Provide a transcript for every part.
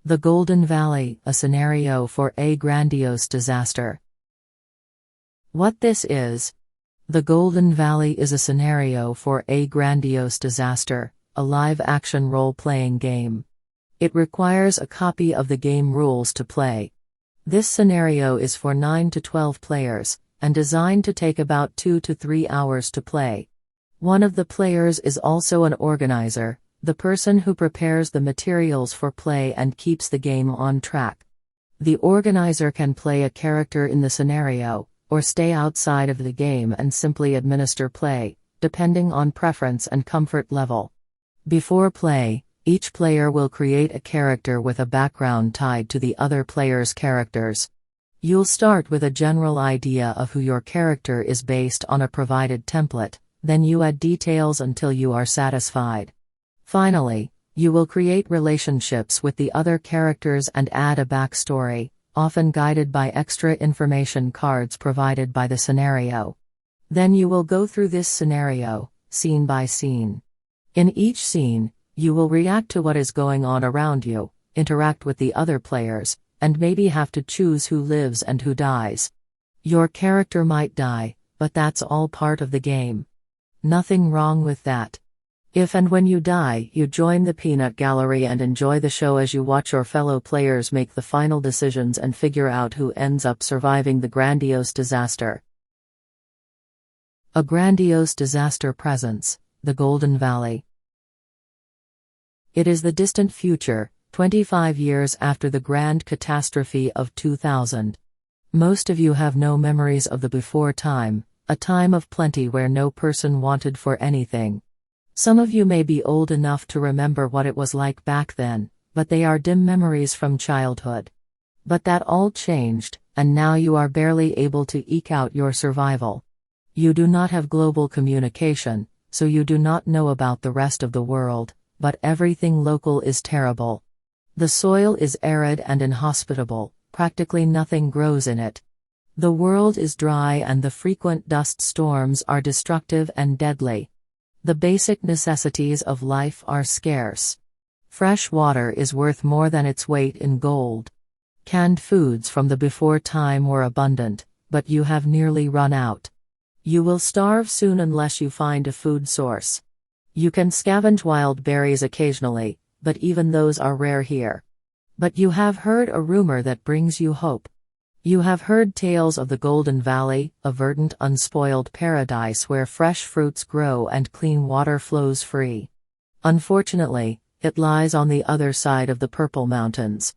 The Golden Valley, a scenario for a grandiose disaster. What this is? The Golden Valley is a scenario for a grandiose disaster, a live-action role-playing game. It requires a copy of the game rules to play. This scenario is for 9 to 12 players, and designed to take about 2 to 3 hours to play. One of the players is also an organizer, the person who prepares the materials for play and keeps the game on track. The organizer can play a character in the scenario, or stay outside of the game and simply administer play, depending on preference and comfort level. Before play, each player will create a character with a background tied to the other player's characters. You'll start with a general idea of who your character is based on a provided template, then you add details until you are satisfied. Finally, you will create relationships with the other characters and add a backstory, often guided by extra information cards provided by the scenario. Then you will go through this scenario, scene by scene. In each scene, you will react to what is going on around you, interact with the other players, and maybe have to choose who lives and who dies. Your character might die, but that's all part of the game. Nothing wrong with that. If and when you die, you join the peanut gallery and enjoy the show as you watch your fellow players make the final decisions and figure out who ends up surviving the grandiose disaster. A grandiose disaster presents the Golden Valley. It is the distant future, 25 years after the Grand Catastrophe of 2000. Most of you have no memories of the before time, a time of plenty where no person wanted for anything. Some of you may be old enough to remember what it was like back then, but they are dim memories from childhood. But that all changed, and now you are barely able to eke out your survival. You do not have global communication, so you do not know about the rest of the world, but everything local is terrible. The soil is arid and inhospitable, practically nothing grows in it. The world is dry and the frequent dust storms are destructive and deadly. The basic necessities of life are scarce. Fresh water is worth more than its weight in gold. Canned foods from the before time were abundant, but you have nearly run out. You will starve soon unless you find a food source. You can scavenge wild berries occasionally, but even those are rare here. But you have heard a rumor that brings you hope. You have heard tales of the Golden Valley, a verdant, unspoiled paradise where fresh fruits grow and clean water flows free. Unfortunately, it lies on the other side of the Purple Mountains.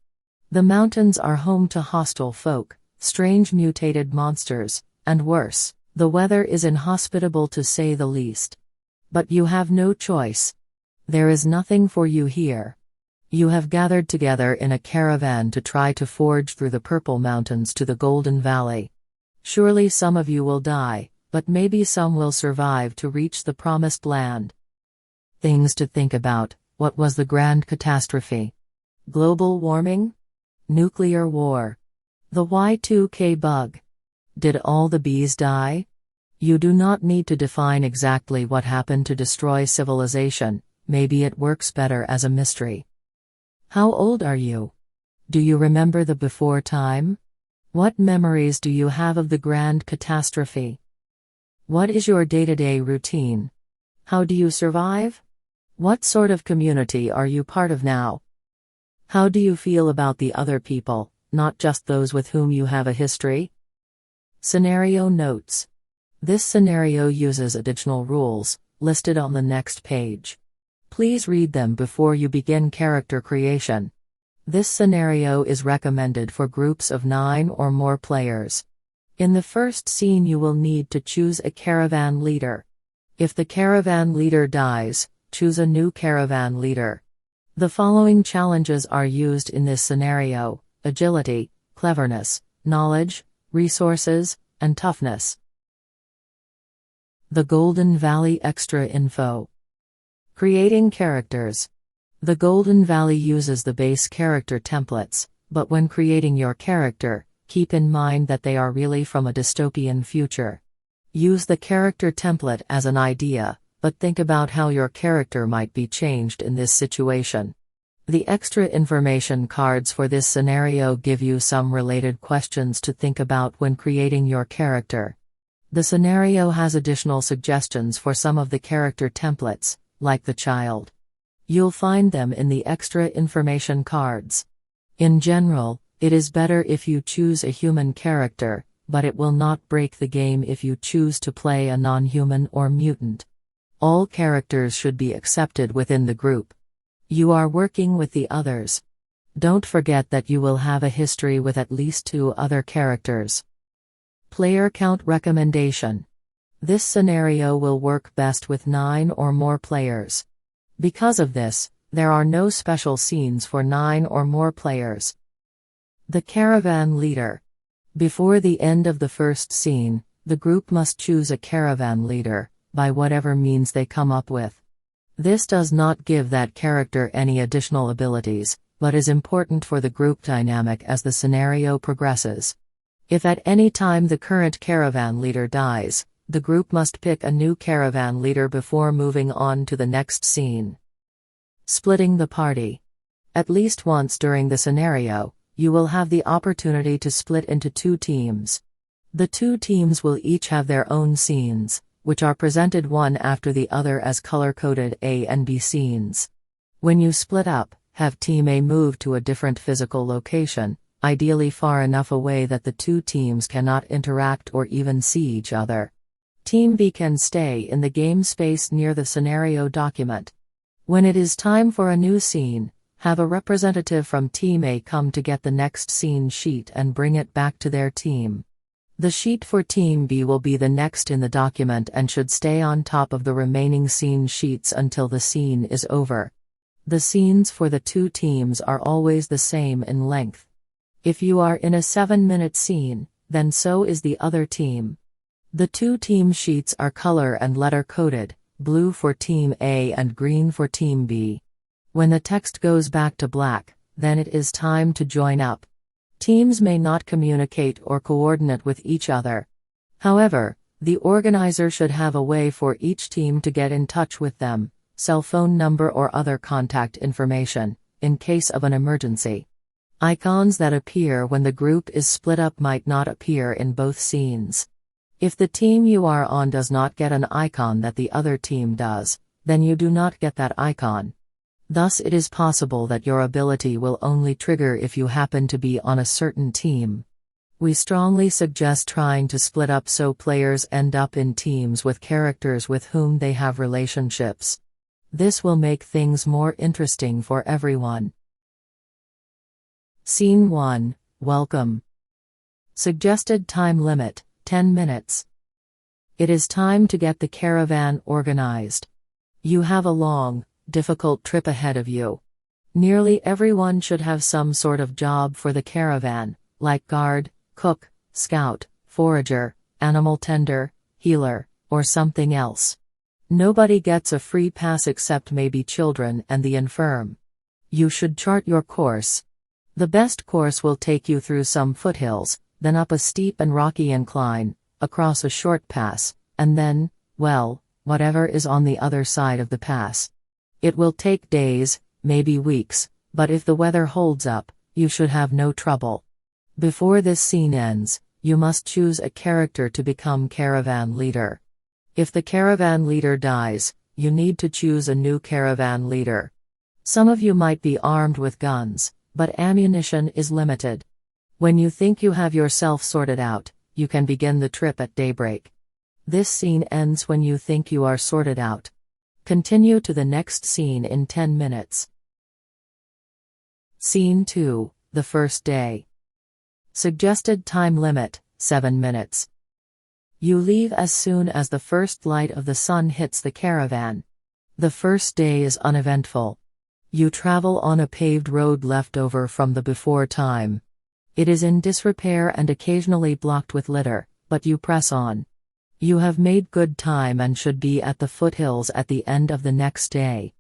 The mountains are home to hostile folk, strange mutated monsters, and worse, the weather is inhospitable to say the least. But you have no choice. There is nothing for you here. You have gathered together in a caravan to try to forge through the Purple Mountains to the Golden Valley. Surely some of you will die, but maybe some will survive to reach the promised land. Things to think about. What was the Grand Catastrophe? Global warming? Nuclear war? The Y2K bug? Did all the bees die? You do not need to define exactly what happened to destroy civilization, maybe it works better as a mystery. How old are you? Do you remember the before time? What memories do you have of the Grand Catastrophe? What is your day-to-day routine? How do you survive? What sort of community are you part of now? How do you feel about the other people, not just those with whom you have a history? Scenario notes. This scenario uses additional rules, listed on the next page. Please read them before you begin character creation. This scenario is recommended for groups of 9 or more players. In the first scene you will need to choose a caravan leader. If the caravan leader dies, choose a new caravan leader. The following challenges are used in this scenario: agility, cleverness, knowledge, resources, and toughness. The Golden Valley extra info. Creating characters. The Golden Valley uses the base character templates, but when creating your character, keep in mind that they are really from a dystopian future. Use the character template as an idea, but think about how your character might be changed in this situation. The extra information cards for this scenario give you some related questions to think about when creating your character. The scenario has additional suggestions for some of the character templates, like the child. You'll find them in the extra information cards. In general, it is better if you choose a human character, but it will not break the game if you choose to play a non-human or mutant. All characters should be accepted within the group. You are working with the others. Don't forget that you will have a history with at least 2 other characters. Player count recommendation. This scenario will work best with 9 or more players. Because of this, there are no special scenes for 9 or more players. The caravan leader. Before the end of the first scene, the group must choose a caravan leader, by whatever means they come up with. This does not give that character any additional abilities, but is important for the group dynamic as the scenario progresses. If at any time the current caravan leader dies, the group must pick a new caravan leader before moving on to the next scene. Splitting the party. At least once during the scenario, you will have the opportunity to split into 2 teams. The 2 teams will each have their own scenes, which are presented one after the other as color-coded A and B scenes. When you split up, have Team A move to a different physical location, ideally far enough away that the 2 teams cannot interact or even see each other. Team B can stay in the game space near the scenario document. When it is time for a new scene, have a representative from Team A come to get the next scene sheet and bring it back to their team. The sheet for Team B will be the next in the document and should stay on top of the remaining scene sheets until the scene is over. The scenes for the 2 teams are always the same in length. If you are in a 7-minute scene, then so is the other team. The 2 team sheets are color and letter coded, blue for Team A and green for Team B. When the text goes back to black, then it is time to join up. Teams may not communicate or coordinate with each other. However, the organizer should have a way for each team to get in touch with them, cell phone number or other contact information, in case of an emergency. Icons that appear when the group is split up might not appear in both scenes. If the team you are on does not get an icon that the other team does, then you do not get that icon. Thus it is possible that your ability will only trigger if you happen to be on a certain team. We strongly suggest trying to split up so players end up in teams with characters with whom they have relationships. This will make things more interesting for everyone. Scene 1, Welcome. Suggested time limit, 10 minutes. It is time to get the caravan organized. You have a long, difficult trip ahead of you. Nearly everyone should have some sort of job for the caravan, like guard, cook, scout, forager, animal tender, healer, or something else. Nobody gets a free pass except maybe children and the infirm. You should chart your course. The best course will take you through some foothills, then up a steep and rocky incline, across a short pass, and then, well, whatever is on the other side of the pass. It will take days, maybe weeks, but if the weather holds up, you should have no trouble. Before this scene ends, you must choose a character to become caravan leader. If the caravan leader dies, you need to choose a new caravan leader. Some of you might be armed with guns, but ammunition is limited. When you think you have yourself sorted out, you can begin the trip at daybreak. This scene ends when you think you are sorted out. Continue to the next scene in 10 minutes. Scene 2, the first day. Suggested time limit, 7 minutes. You leave as soon as the first light of the sun hits the caravan. The first day is uneventful. You travel on a paved road left over from the before time. It is in disrepair and occasionally blocked with litter, but you press on. You have made good time and should be at the foothills at the end of the next day.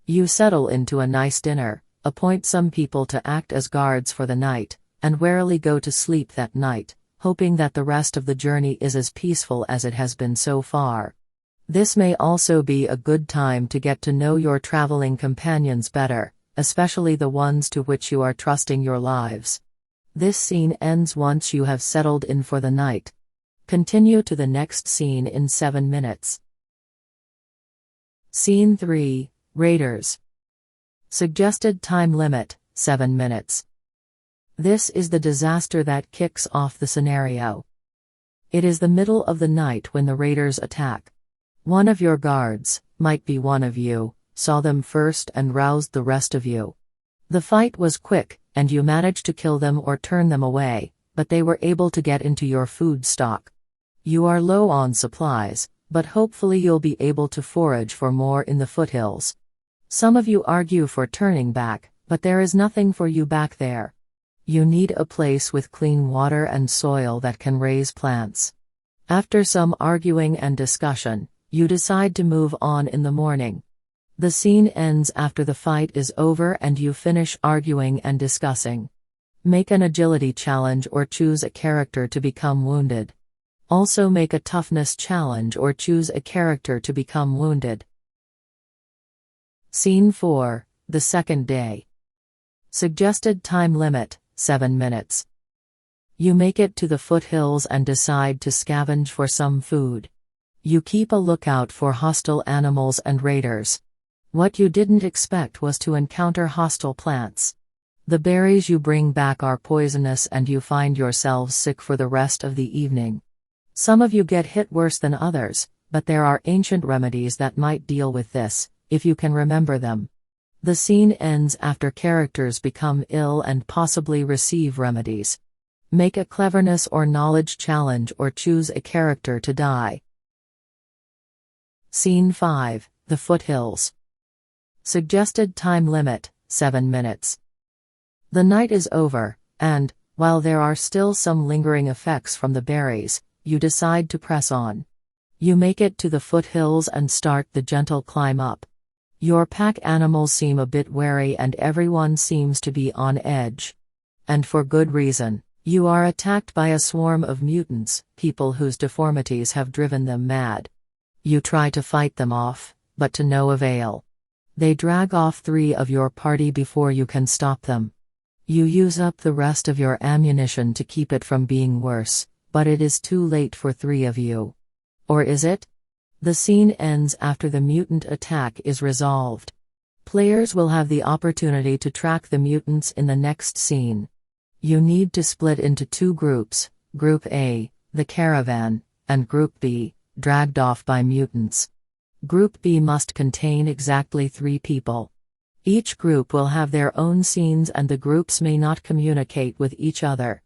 You settle into a nice dinner, appoint some people to act as guards for the night, and warily go to sleep that night, hoping that the rest of the journey is as peaceful as it has been so far. This may also be a good time to get to know your traveling companions better, especially the ones to which you are trusting your lives. This scene ends once you have settled in for the night. Continue to the next scene in 7 minutes. Scene 3, Raiders. Suggested time limit, 7 minutes. This is the disaster that kicks off the scenario. It is the middle of the night when the raiders attack. One of your guards, might be one of you, saw them first and roused the rest of you. The fight was quick, and you managed to kill them or turn them away, but they were able to get into your food stock. You are low on supplies, but hopefully you'll be able to forage for more in the foothills. Some of you argue for turning back, but there is nothing for you back there. You need a place with clean water and soil that can raise plants. After some arguing and discussion, you decide to move on in the morning. The scene ends after the fight is over and you finish arguing and discussing. Make an agility challenge or choose a character to become wounded. Also make a toughness challenge or choose a character to become wounded. Scene 4, the second day. Suggested time limit, 7 minutes. You make it to the foothills and decide to scavenge for some food. You keep a lookout for hostile animals and raiders. What you didn't expect was to encounter hostile plants. The berries you bring back are poisonous and you find yourselves sick for the rest of the evening. Some of you get hit worse than others, but there are ancient remedies that might deal with this, if you can remember them. The scene ends after characters become ill and possibly receive remedies. Make a cleverness or knowledge challenge or choose a character to die. Scene 5, the foothills. Suggested time limit, 7 minutes. The night is over, and, while there are still some lingering effects from the berries, you decide to press on. You make it to the foothills and start the gentle climb up. Your pack animals seem a bit wary and everyone seems to be on edge. And for good reason. You are attacked by a swarm of mutants, people whose deformities have driven them mad. You try to fight them off, but to no avail. They drag off 3 of your party before you can stop them. You use up the rest of your ammunition to keep it from being worse, but it is too late for 3 of you. Or is it? The scene ends after the mutant attack is resolved. Players will have the opportunity to track the mutants in the next scene. You need to split into 2 groups, Group A, the caravan, and Group B, dragged off by mutants. Group B must contain exactly 3 people. Each group will have their own scenes and the groups may not communicate with each other.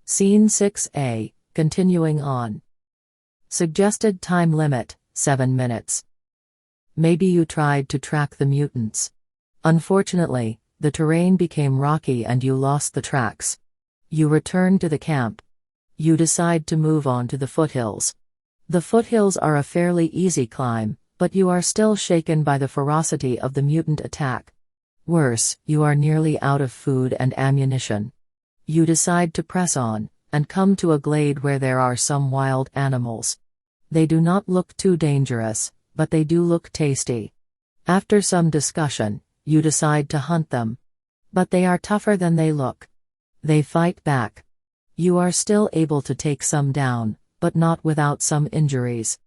Scene 6A, continuing on. Suggested time limit, 7 minutes. Maybe you tried to track the mutants. Unfortunately, the terrain became rocky and you lost the tracks. You return to the camp. You decide to move on to the foothills. The foothills are a fairly easy climb, but you are still shaken by the ferocity of the mutant attack. Worse, you are nearly out of food and ammunition. You decide to press on, and come to a glade where there are some wild animals. They do not look too dangerous, but they do look tasty. After some discussion, you decide to hunt them. But they are tougher than they look. They fight back. You are still able to take some down, but not without some injuries.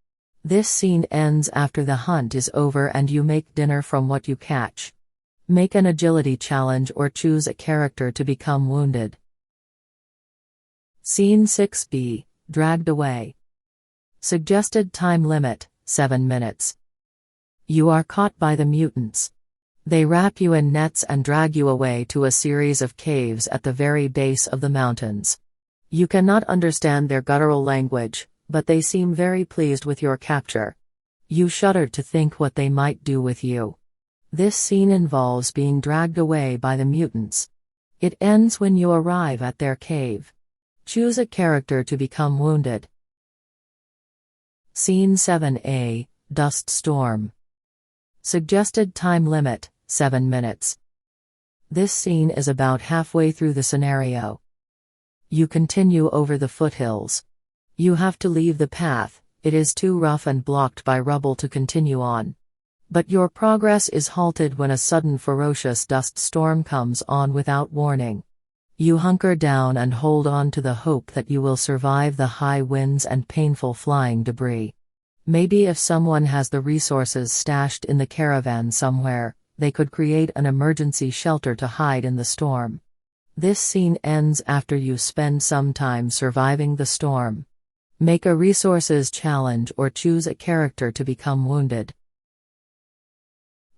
This scene ends after the hunt is over and you make dinner from what you catch. Make an agility challenge or choose a character to become wounded. Scene 6B, dragged away. Suggested time limit, 7 minutes. You are caught by the mutants. They wrap you in nets and drag you away to a series of caves at the very base of the mountains. You cannot understand their guttural language, but they seem very pleased with your capture. You shudder to think what they might do with you. This scene involves being dragged away by the mutants. It ends when you arrive at their cave. Choose a character to become wounded. Scene 7A, Dust Storm. Suggested time limit, 7 minutes. This scene is about halfway through the scenario. You continue over the foothills. You have to leave the path, it is too rough and blocked by rubble to continue on. But your progress is halted when a sudden ferocious dust storm comes on without warning. You hunker down and hold on to the hope that you will survive the high winds and painful flying debris. Maybe if someone has the resources stashed in the caravan somewhere, they could create an emergency shelter to hide in the storm. This scene ends after you spend some time surviving the storm. Make a resources challenge or choose a character to become wounded.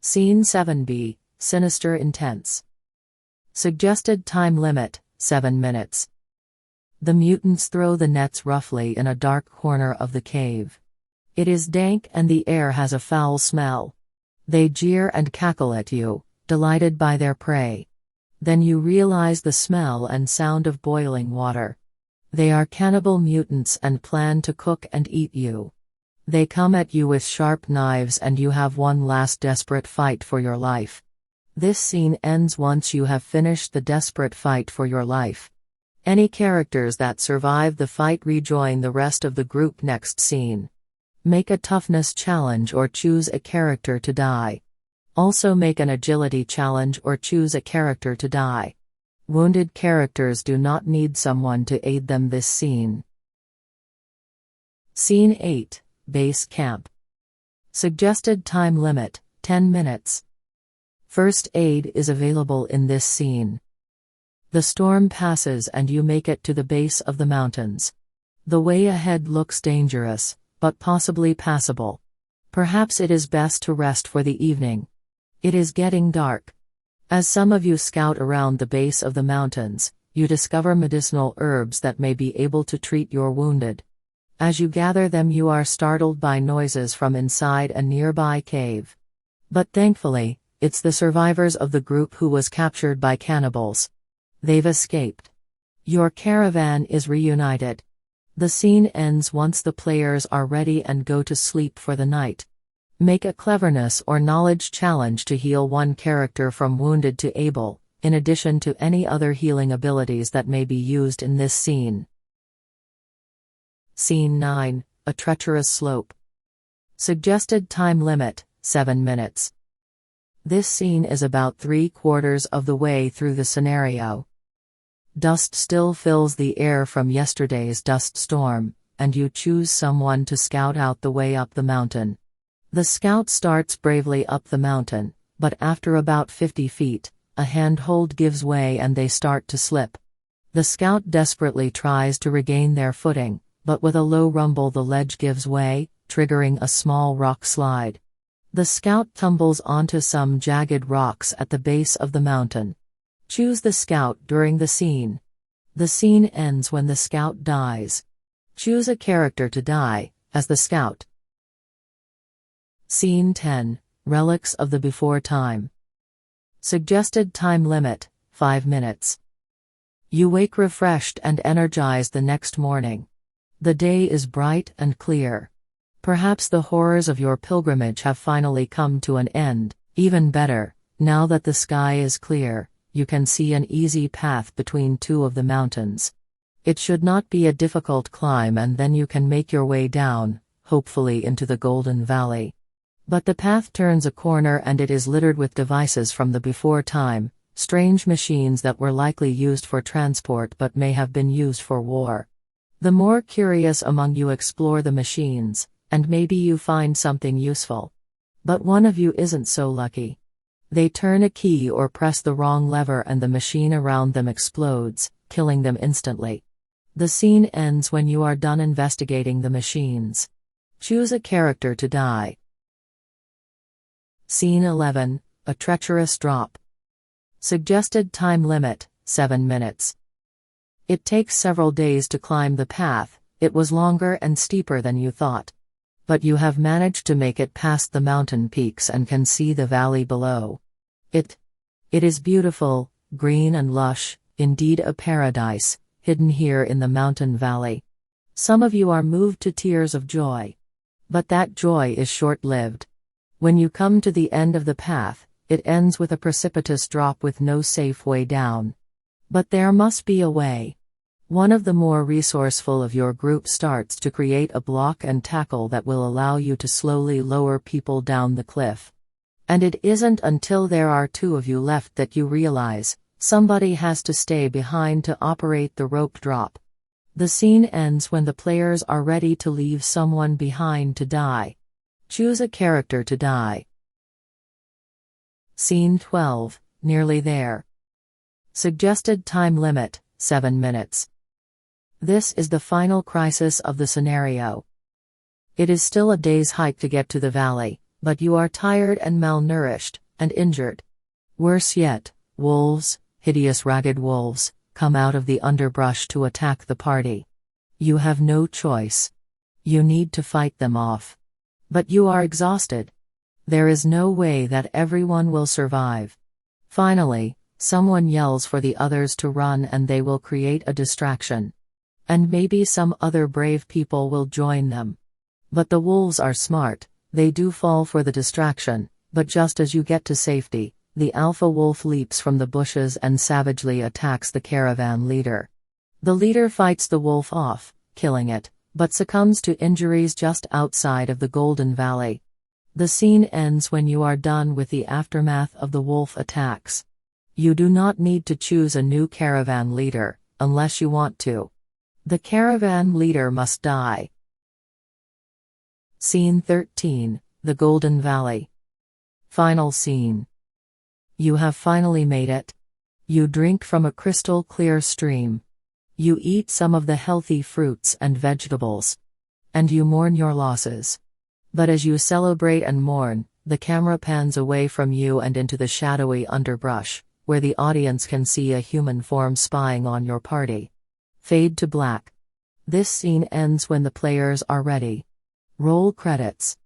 Scene 7B, Sinister Intense. Suggested time limit, 7 minutes. The mutants throw the nets roughly in a dark corner of the cave. It is dank and the air has a foul smell. They jeer and cackle at you, delighted by their prey. Then you realize the smell and sound of boiling water. They are cannibal mutants and plan to cook and eat you. They come at you with sharp knives and you have one last desperate fight for your life. This scene ends once you have finished the desperate fight for your life. Any characters that survive the fight rejoin the rest of the group next scene. Make a toughness challenge or choose a character to die. Also make an agility challenge or choose a character to die. Wounded characters do not need someone to aid them this scene. Scene 8, Base Camp. Suggested time limit, 10 minutes. First aid is available in this scene. The storm passes and you make it to the base of the mountains. The way ahead looks dangerous, but possibly passable. Perhaps it is best to rest for the evening. It is getting dark. As some of you scout around the base of the mountains, you discover medicinal herbs that may be able to treat your wounded. As you gather them, you are startled by noises from inside a nearby cave. But thankfully, it's the survivors of the group who was captured by cannibals. They've escaped. Your caravan is reunited. The scene ends once the players are ready and go to sleep for the night. Make a cleverness or knowledge challenge to heal one character from wounded to able, in addition to any other healing abilities that may be used in this scene. Scene 9, A Treacherous Slope. Suggested time limit, 7 minutes. This scene is about 3/4 of the way through the scenario. Dust still fills the air from yesterday's dust storm, and you choose someone to scout out the way up the mountain. The scout starts bravely up the mountain, but after about 50 feet, a handhold gives way and they start to slip. The scout desperately tries to regain their footing, but with a low rumble the ledge gives way, triggering a small rock slide. The scout tumbles onto some jagged rocks at the base of the mountain. Choose the scout during the scene. The scene ends when the scout dies. Choose a character to die, as the scout. Scene 10, Relics of the Before Time. Suggested time limit, 5 minutes. You wake refreshed and energized the next morning. The day is bright and clear. Perhaps the horrors of your pilgrimage have finally come to an end. Even better, now that the sky is clear, you can see an easy path between two of the mountains. It should not be a difficult climb and then you can make your way down, hopefully into the Golden Valley. But the path turns a corner and it is littered with devices from the before time, strange machines that were likely used for transport but may have been used for war. The more curious among you explore the machines, and maybe you find something useful. But one of you isn't so lucky. They turn a key or press the wrong lever and the machine around them explodes, killing them instantly. The scene ends when you are done investigating the machines. Choose a character to die. Scene 11, A Treacherous Drop. Suggested time limit, 7 minutes. It takes several days to climb the path. It was longer and steeper than you thought. But you have managed to make it past the mountain peaks and can see the valley below. It is beautiful, green and lush, indeed a paradise, hidden here in the mountain valley. Some of you are moved to tears of joy. But that joy is short-lived. When you come to the end of the path, it ends with a precipitous drop with no safe way down. But there must be a way. One of the more resourceful of your group starts to create a block and tackle that will allow you to slowly lower people down the cliff. And it isn't until there are two of you left that you realize, somebody has to stay behind to operate the rope drop. The scene ends when the players are ready to leave someone behind to die. Choose a character to die. Scene 12, nearly there. Suggested time limit, 7 minutes. This is the final crisis of the scenario. It is still a day's hike to get to the valley, but you are tired and malnourished, and injured. Worse yet, wolves, hideous ragged wolves, come out of the underbrush to attack the party. You have no choice. You need to fight them off. But you are exhausted. There is no way that everyone will survive. Finally, someone yells for the others to run and they will create a distraction. And maybe some other brave people will join them. But the wolves are smart, they do fall for the distraction, but just as you get to safety, the alpha wolf leaps from the bushes and savagely attacks the caravan leader. The leader fights the wolf off, killing it, but succumbs to injuries just outside of the Golden Valley. The scene ends when you are done with the aftermath of the wolf attacks. You do not need to choose a new caravan leader, unless you want to. The caravan leader must die. Scene 13, the Golden Valley. Final scene. You have finally made it. You drink from a crystal clear stream. You eat some of the healthy fruits and vegetables. And you mourn your losses. But as you celebrate and mourn, the camera pans away from you and into the shadowy underbrush, where the audience can see a human form spying on your party. Fade to black. This scene ends when the players are ready. Roll credits.